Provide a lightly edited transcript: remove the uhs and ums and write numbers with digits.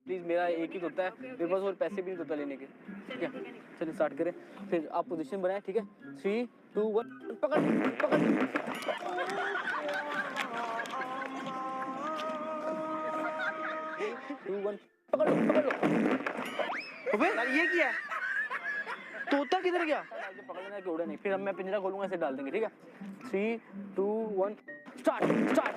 Please, मेरा एक ही तोता है, मेरे पास और पैसे भी नहीं तोता लेने के। ठीक है, चलिए स्टार्ट करें। फिर आप पोजीशन बनाए, ठीक है। 3 2 1 पकड़ पकड़। 2 1 पकड़ लो पकड़ लो। अबे यार ये क्या तोता किधर गया? पकड़ लेना कि उड़े नहीं। फिर अब मैं पिंजरा खोलूंगा, ऐसे डाल देंगे। ठीक है, 3 2 1 स्टार्ट स्टार्ट।